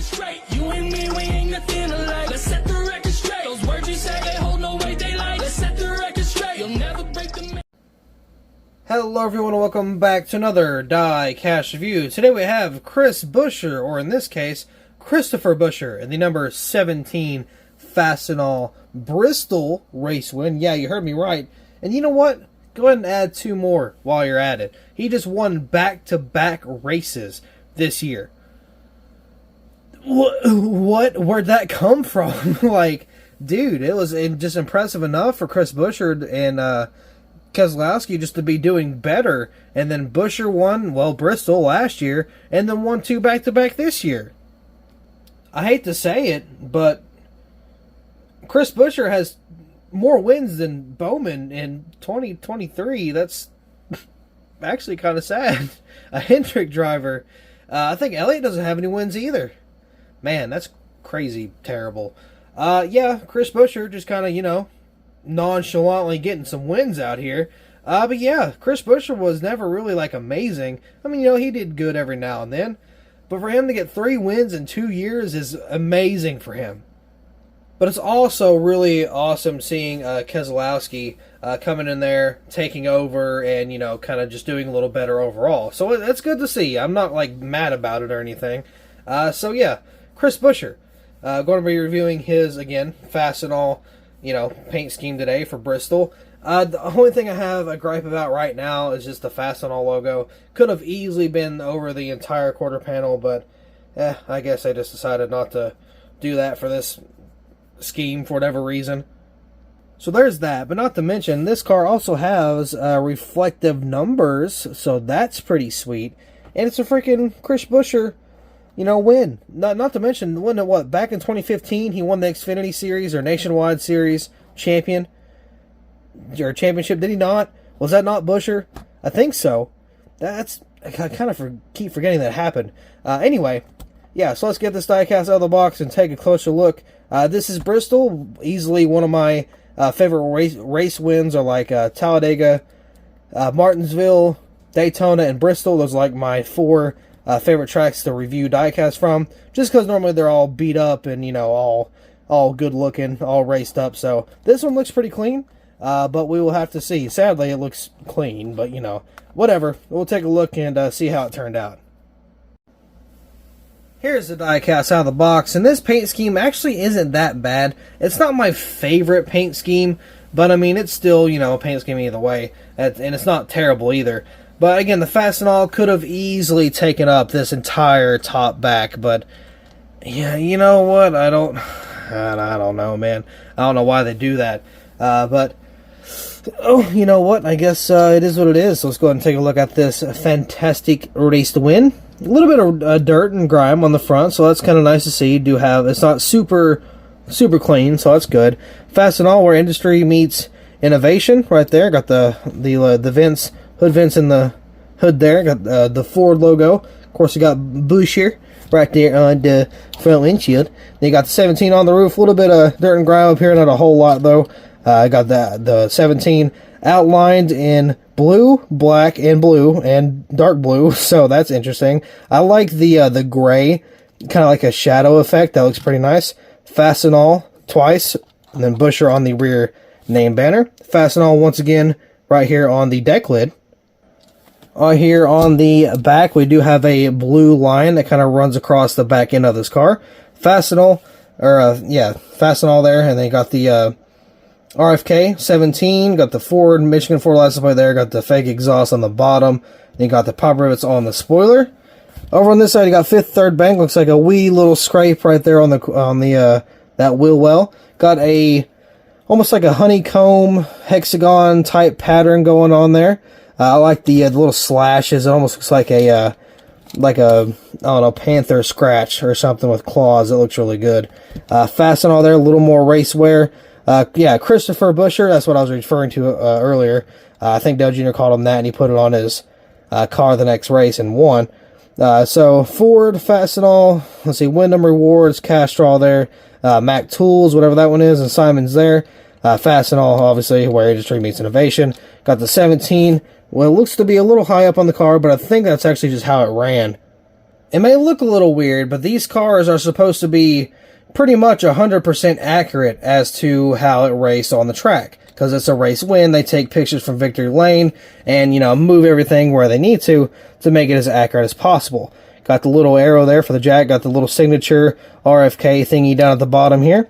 record straight. You and me, we ain't nothing alike. Let's set the record straight. Those words you say, they hold no weight, they like. Let's set the record straight. You'll never break the... Hello everyone and welcome back to another Diecast review. Today we have Chris Buescher, or in this case, Christopher Buescher, in the number 17 Fastenal Bristol race win. Yeah, you heard me right. And you know what? Go ahead and add 2 more while you're at it. He just won back-to-back races this year. What? Where'd that come from? Like, dude, it was just impressive enough for Chris Buescher and Keselowski just to be doing better. And then Buescher won, well, Bristol last year, and then won 2 back-to-back this year. I hate to say it, but Chris Buescher has more wins than Bowman in 2023. That's actually kind of sad. A Hendrick driver. I think Elliott doesn't have any wins either. Man, that's crazy terrible. Yeah, Chris Buescher just kind of, you know, nonchalantly getting some wins out here. But yeah, Chris Buescher was never really, like, amazing. I mean, you know, he did good every now and then. But for him to get 3 wins in 2 years is amazing for him. But it's also really awesome seeing Keselowski coming in there, taking over, and, you know, kind of just doing a little better overall. So it's good to see. I'm not, like, mad about it or anything. So, yeah, Chris Buescher. Going to be reviewing his, again, Fastenal, you know, paint scheme today for Bristol. The only thing I have a gripe about right now is just the Fastenal logo. Could have easily been over the entire quarter panel, but I guess I just decided not to do that for this scheme for whatever reason. So there's that, but not to mention this car also has reflective numbers, so that's pretty sweet. And it's a freaking Chris Buescher, you know, win. Not to mention, wasn't it what, back in 2015 he won the Xfinity Series or Nationwide Series championship, did he not? Was that not Buescher? I think so. I kind of keep forgetting that happened. Anyway, yeah, so let's get this diecast out of the box and take a closer look. This is Bristol. Easily one of my favorite race wins are like Talladega, Martinsville, Daytona, and Bristol. Those are like my 4 favorite tracks to review diecast from. Just because normally they're all beat up and, you know, all good looking, all raced up. So this one looks pretty clean, but we will have to see. Sadly, it looks clean, but, you know, whatever. We'll take a look and see how it turned out. Here's the diecast out of the box, and this paint scheme actually isn't that bad. It's not my favorite paint scheme, but I mean, it's still, you know, a paint scheme either way, and it's not terrible either. But again, the Fastenal could have easily taken up this entire top back, but yeah, you know what? I don't know, man. I don't know why they do that, but oh, you know what? I guess it is what it is. So let's go ahead and take a look at this fantastic race to win. A little bit of dirt and grime on the front, so that's kind of nice to see. It's not super clean, so that's good. Fastenal, where industry meets innovation, right there. Got the vents, hood vents in the hood there. Got the Ford logo. Of course, you got Buescher right there on the front windshield. Then you got the 17 on the roof. A little bit of dirt and grime up here, not a whole lot though. I got the 17 outlined in blue, black, and blue, and dark blue, so that's interesting. I like the gray, kind of like a shadow effect. That looks pretty nice. Fastenal twice, and then Buescher on the rear name banner. Fastenal once again right here on the deck lid. Here on the back, we do have a blue line that kind of runs across the back end of this car. Fastenal there, and then you got the RFK 17, got the Michigan Ford license plate there, got the fake exhaust on the bottom, then you got the pop rivets on the spoiler. Over on this side, you got fifth third bank, looks like a wee little scrape right there on the that wheel well. Got almost like a honeycomb hexagon type pattern going on there. I like the little slashes. It almost looks like a I don't know, panther scratch or something with claws. It looks really good. Fastenal there, a little more race wear. Yeah, Christopher Buescher, that's what I was referring to earlier. I think Dale Jr. called him that, and he put it on his car the next race and won. So, Ford, Fastenal, let's see, Wyndham Rewards, Castrol there, Mac Tools, whatever that one is, and Simon's there. Fastenal, obviously, where industry meets innovation. Got the 17. Well, it looks to be a little high up on the car, but I think that's actually just how it ran. It may look a little weird, but these cars are supposed to be pretty much 100% accurate as to how it raced on the track. Because it's a race win, they take pictures from victory lane and, move everything where they need to make it as accurate as possible. Got the little arrow there for the jack, got the little signature RFK thingy down at the bottom here.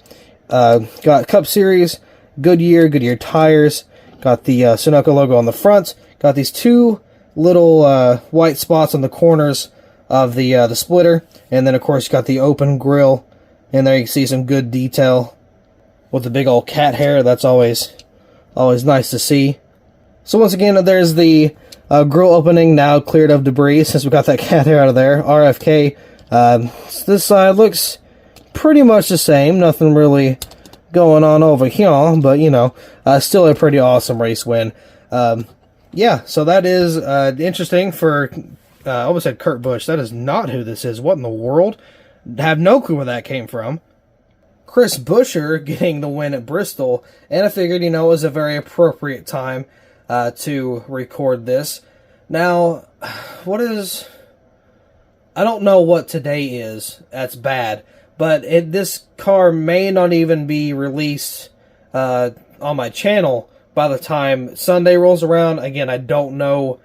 Got Cup Series, Goodyear tires, got the Sunoco logo on the front, got these two little white spots on the corners of the splitter, and then of course you got the open grill, and there you can see some good detail with the big old cat hair. That's always nice to see. So once again, there's the grill opening now cleared of debris since we got that cat hair out of there. RFK. This side looks pretty much the same. Nothing really going on over here, but still a pretty awesome race win. Yeah, so that is interesting for. I almost said Kurt Busch. That is not who this is. What in the world? Have no clue where that came from. Chris Buescher getting the win at Bristol, and I figured, it was a very appropriate time to record this. Now, I don't know what today is. That's bad. But this car may not even be released on my channel by the time Sunday rolls around. Again, I don't know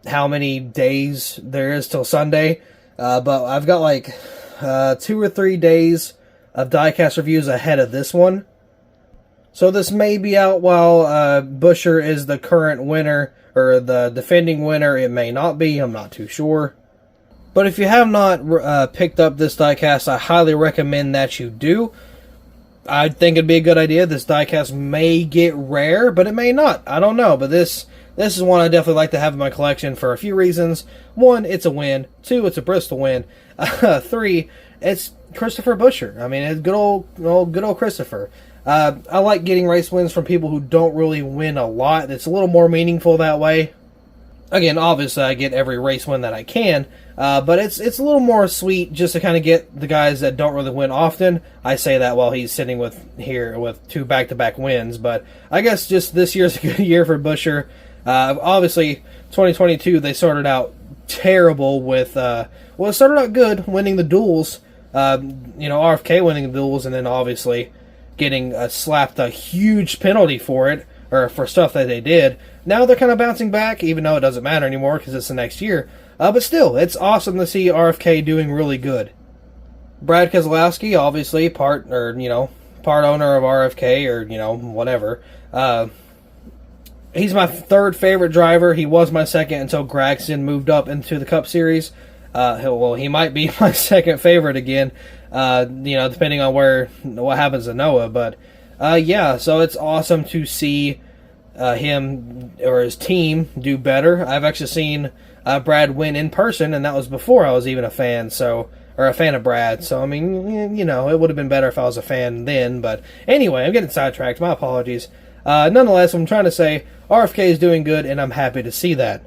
how many days there is till Sunday, but I've got like 2 or 3 days of diecast reviews ahead of this one. So this may be out while Buescher is the current winner, or the defending winner. It may not be, I'm not too sure. But if you have not picked up this diecast, I highly recommend that you do. I think it'd be a good idea. This diecast may get rare, but it may not. I don't know, but this is one I definitely like to have in my collection for a few reasons. 1, it's a win. 2, it's a Bristol win. 3, it's Christopher Buescher. I mean, it's good old Christopher. I like getting race wins from people who don't really win a lot. It's a little more meaningful that way. Again, obviously, I get every race win that I can, but it's a little more sweet just to kind of get the guys that don't really win often. I say that while he's sitting with 2 back-to-back wins, but I guess just this year's a good year for Buescher. Obviously, 2022, they started out terrible with, it started out good, winning the duels, RFK winning the duels, and then obviously getting slapped a huge penalty for it, or for stuff that they did. Now they're kind of bouncing back, even though it doesn't matter anymore because it's the next year. But still, it's awesome to see RFK doing really good. Brad Keselowski, obviously, part owner of RFK, or, whatever. He's my third favorite driver. He was my second until Gragson moved up into the Cup Series. He might be my second favorite again, depending on what happens to Noah. But, so it's awesome to see him or his team do better. I've actually seen Brad win in person, and that was before I was even a fan, or a fan of Brad. So, I mean, it would have been better if I was a fan then. But anyway, I'm getting sidetracked. My apologies. Nonetheless, I'm trying to say RFK is doing good, and I'm happy to see that.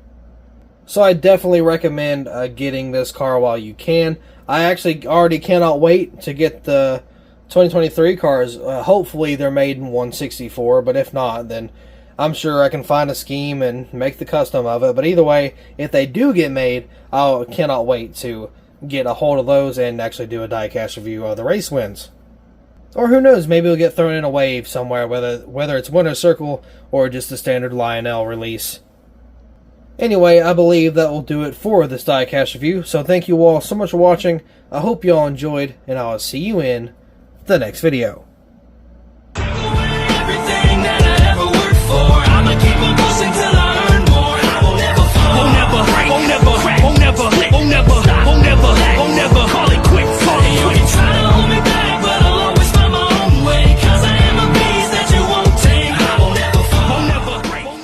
So I definitely recommend getting this car while you can. I actually already cannot wait to get the 2023 cars. Hopefully they're made in 164, but if not, then I'm sure I can find a scheme and make the custom of it. But either way, if they do get made, I cannot wait to get a hold of those and actually do a diecast review of the race wins. Or who knows, maybe we'll get thrown in a wave somewhere, whether it's Winner's Circle or just the standard Lionel release. Anyway, I believe that will do it for this diecast review, so thank you all so much for watching. I hope you all enjoyed, and I'll see you in the next video.